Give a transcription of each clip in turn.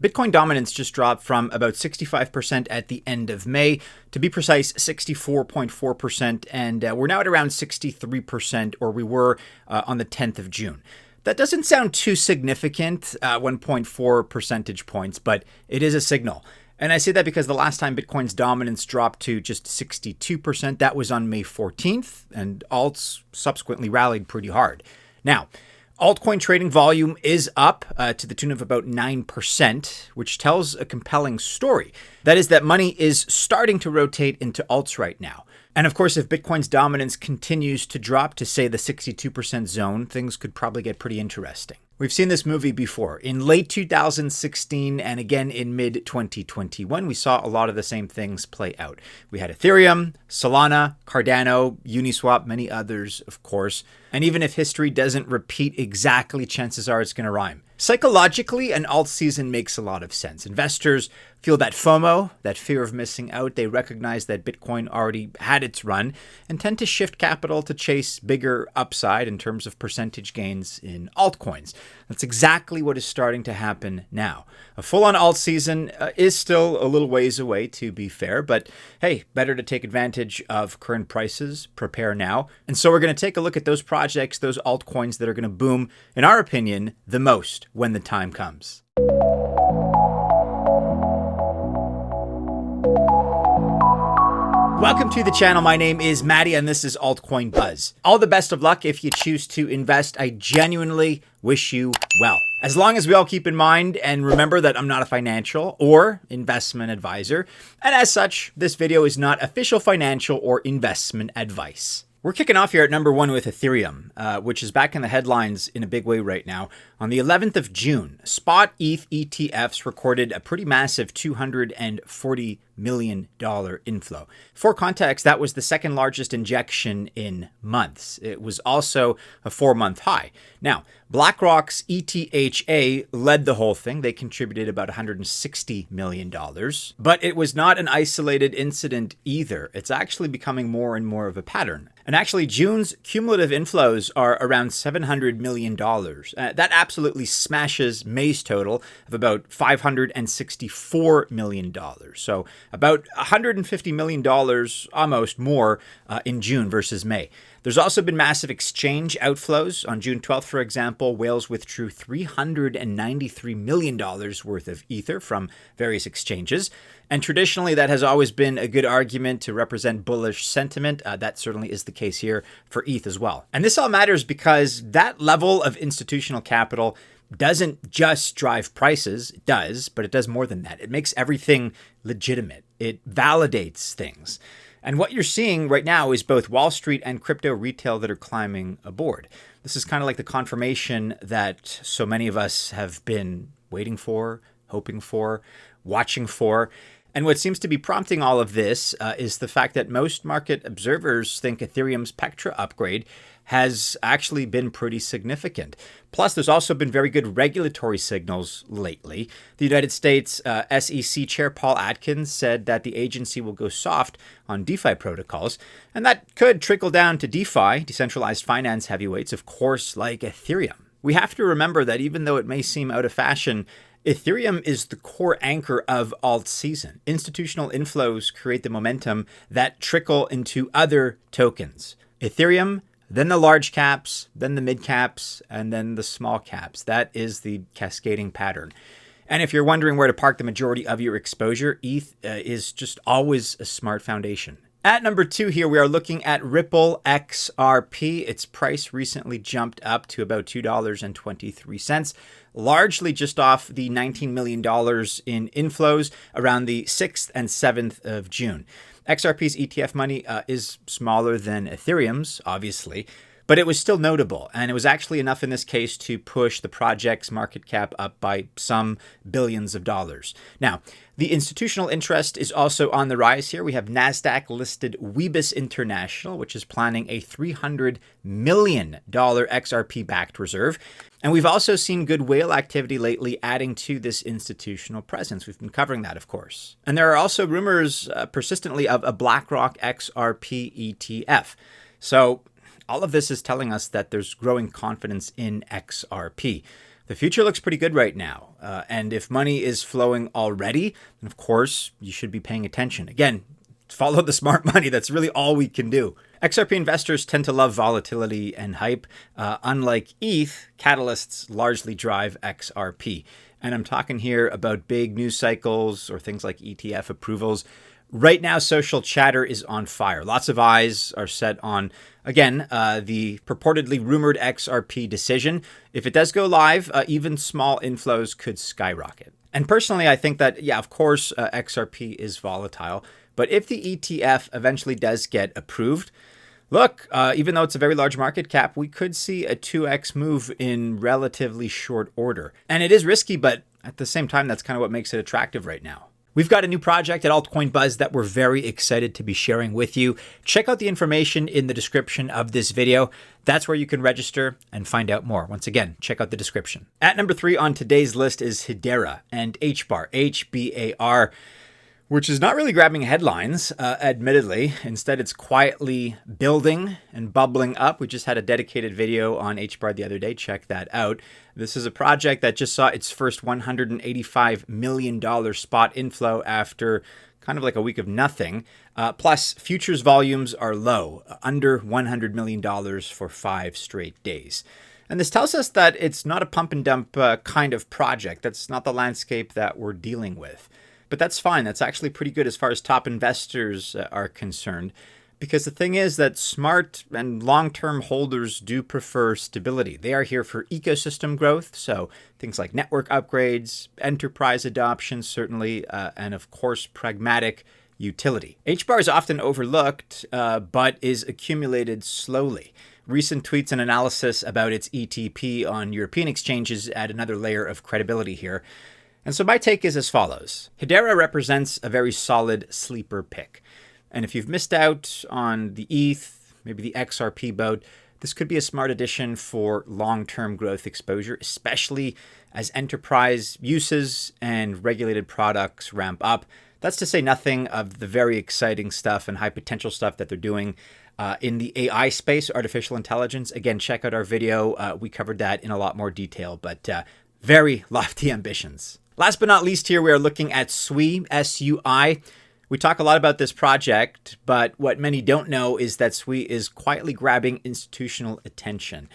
Bitcoin dominance just dropped from about 65% at the end of May, to be precise, 64.4%, and we're now at around 63%, or we were on the 10th of June. That doesn't sound too significant, 1.4 percentage points, but it is a signal. And I say that because the last time Bitcoin's dominance dropped to just 62%, that was on May 14th, and alts subsequently rallied pretty hard. Now, altcoin trading volume is up to the tune of about 9%, which tells a compelling story. That is that money is starting to rotate into alts right now. And of course, if Bitcoin's dominance continues to drop to, say, the 62% zone, things could probably get pretty interesting. We've seen this movie before. In late 2016 and again in mid-2021, we saw a lot of the same things play out. We had Ethereum, Solana, Cardano, Uniswap, many others, of course. And even if history doesn't repeat exactly, chances are it's going to rhyme. Psychologically, an alt season makes a lot of sense. Investors feel that FOMO, that fear of missing out. They recognize that Bitcoin already had its run and tend to shift capital to chase bigger upside in terms of percentage gains in altcoins. That's exactly what is starting to happen now. A full-on alt season is still a little ways away, to be fair, but hey, better to take advantage of current prices, prepare now. And so we're going to take a look at those projects, those altcoins that are going to boom, in our opinion, the most when the time comes. Welcome to the channel. My name is Maddie and this is Altcoin Buzz. All the best of luck if you choose to invest. I genuinely wish you well. As long as we all keep in mind and remember that I'm not a financial or investment advisor, and as such, this video is not official financial or investment advice. We're kicking off here at number one with Ethereum, which is back in the headlines in a big way right now. On the 11th of June, spot ETH ETFs recorded a pretty massive $240 million inflow. For context, that was the second largest injection in months. It was also a 4-month high. Now, BlackRock's ETHA led the whole thing. They contributed about $160 million. But it was not an isolated incident either. It's actually becoming more and more of a pattern. And actually, June's cumulative inflows are around $700 million. That absolutely smashes May's total of about $564 million. So about $150 million, almost more, in June versus May. There's also been massive exchange outflows. On June 12th, for example, whales withdrew $393 million worth of Ether from various exchanges. And traditionally, that has always been a good argument to represent bullish sentiment. That certainly is the case here for ETH as well. And this all matters because that level of institutional capital doesn't just drive prices. It does, but it does more than that. It makes everything legitimate. It validates things. And what you're seeing right now is both Wall Street and crypto retail that are climbing aboard. This is kind of like the confirmation that so many of us have been waiting for, hoping for, watching for. And what seems to be prompting all of this is the fact that most market observers think Ethereum's Pectra upgrade has actually been pretty significant. Plus, there's also been very good regulatory signals lately. The United States SEC Chair Paul Atkins said that the agency will go soft on DeFi protocols, and that could trickle down to DeFi, decentralized finance heavyweights, of course, like Ethereum. We have to remember that even though it may seem out of fashion, Ethereum is the core anchor of Altseason. Institutional inflows create the momentum that trickle into other tokens. Ethereum, then the large caps, then the mid caps, and then the small caps. That is the cascading pattern. And if you're wondering where to park the majority of your exposure, ETH is just always a smart foundation. At number two here, we are looking at Ripple XRP. Its price recently jumped up to about $2.23, largely just off the $19 million in inflows around the 6th and 7th of June. XRP's ETF money is smaller than Ethereum's, obviously, but it was still notable, and it was actually enough in this case to push the project's market cap up by some billions of dollars. Now, the institutional interest is also on the rise here. We have NASDAQ-listed Weebus International, which is planning a $300 million XRP-backed reserve. And we've also seen good whale activity lately adding to this institutional presence. We've been covering that, of course. And there are also rumors persistently of a BlackRock XRP ETF. So all of this is telling us that there's growing confidence in XRP. The future looks pretty good right now. And if money is flowing already, then of course you should be paying attention. Again, follow the smart money. That's really all we can do. XRP investors tend to love volatility and hype. Unlike ETH, catalysts largely drive XRP. And I'm talking here about big news cycles or things like ETF approvals. Right now, social chatter is on fire. Lots of eyes are set on, again, the purportedly rumored XRP decision. If it does go live, even small inflows could skyrocket. And personally, I think that, yeah, of course, XRP is volatile. But if the ETF eventually does get approved, look, even though it's a very large market cap, we could see a 2x move in relatively short order. And it is risky, but at the same time, that's kind of what makes it attractive right now. We've got a new project at Altcoin Buzz that we're very excited to be sharing with you. Check out the information in the description of this video. That's where you can register and find out more. Once again, check out the description. At number 3 on today's list is Hedera and HBAR, HBAR, which is not really grabbing headlines, admittedly. Instead, it's quietly building and bubbling up. We just had a dedicated video on HBAR the other day. Check that out. This is a project that just saw its first $185 million spot inflow after kind of like a week of nothing. Plus, futures volumes are low, under $100 million for 5 straight days. And this tells us that it's not a pump and dump kind of project. That's not the landscape that we're dealing with. But that's fine. That's actually pretty good as far as top investors are concerned. Because the thing is that smart and long-term holders do prefer stability. They are here for ecosystem growth. So things like network upgrades, enterprise adoption, certainly, and of course, pragmatic utility. HBAR is often overlooked, but is accumulated slowly. Recent tweets and analysis about its ETP on European exchanges add another layer of credibility here. And so my take is as follows. Hedera represents a very solid sleeper pick. And if you've missed out on the ETH, maybe the XRP boat, this could be a smart addition for long-term growth exposure, especially as enterprise uses and regulated products ramp up. That's to say nothing of the very exciting stuff and high potential stuff that they're doing in the AI space, artificial intelligence. Again, check out our video. We covered that in a lot more detail, but very lofty ambitions. Last but not least here, we are looking at SUI, SUI. We talk a lot about this project, but what many don't know is that SUI is quietly grabbing institutional attention.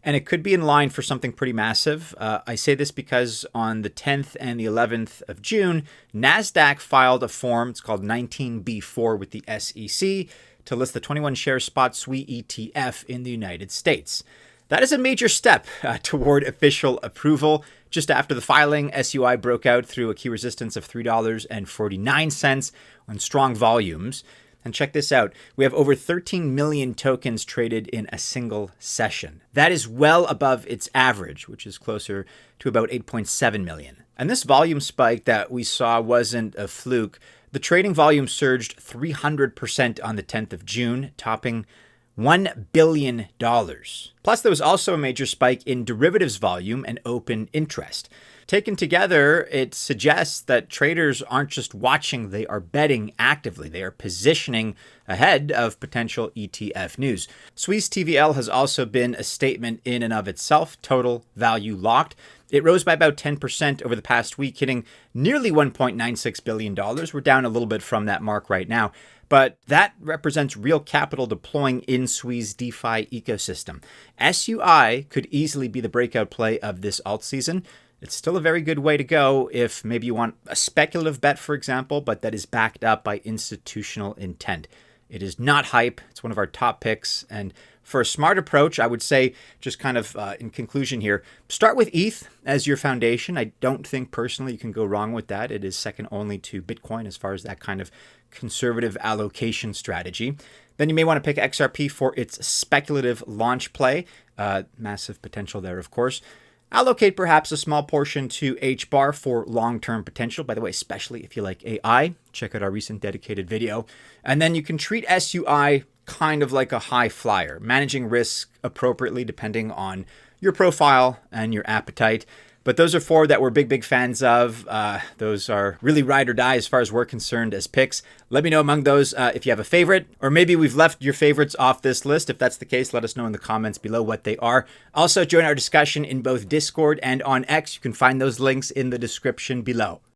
And it could be in line for something pretty massive. I say this because on the 10th and the 11th of June, NASDAQ filed a form, it's called 19B4 with the SEC, to list the 21-share spot SUI ETF in the United States. That is a major step toward official approval. Just after the filing, SUI broke out through a key resistance of $3.49 on strong volumes. And check this out. We have over 13 million tokens traded in a single session. That is well above its average, which is closer to about 8.7 million. And this volume spike that we saw wasn't a fluke. The trading volume surged 300% on the 10th of June, topping $1 billion. Plus, there was also a major spike in derivatives volume and open interest. Taken together, it suggests that traders aren't just watching, they are betting actively. They are positioning ahead of potential ETF news. SUI's TVL has also been a statement in and of itself, total value locked. It rose by about 10% over the past week, hitting nearly $1.96 billion. We're down a little bit from that mark right now. But that represents real capital deploying in SUI's DeFi ecosystem. SUI could easily be the breakout play of this Altseason. It's still a very good way to go if maybe you want a speculative bet, for example, but that is backed up by institutional intent. It is not hype. It's one of our top picks. And for a smart approach, I would say, just kind of in conclusion here, start with ETH as your foundation. I don't think personally you can go wrong with that. It is second only to Bitcoin as far as that kind of conservative allocation strategy. Then you may want to pick XRP for its speculative launch play. Massive potential there, of course. Allocate perhaps a small portion to HBAR for long-term potential. By the way, especially if you like AI, check out our recent dedicated video. And then you can treat SUI kind of like a high flyer, managing risk appropriately depending on your profile and your appetite. But those are four that we're big fans of. Those are really ride or die as far as we're concerned as picks. Let me know among those if you have a favorite, or maybe we've left your favorites off this list. If that's the case, let us know in the comments below what they are. Also, join our discussion in both Discord and on X. You can find those links in the description below.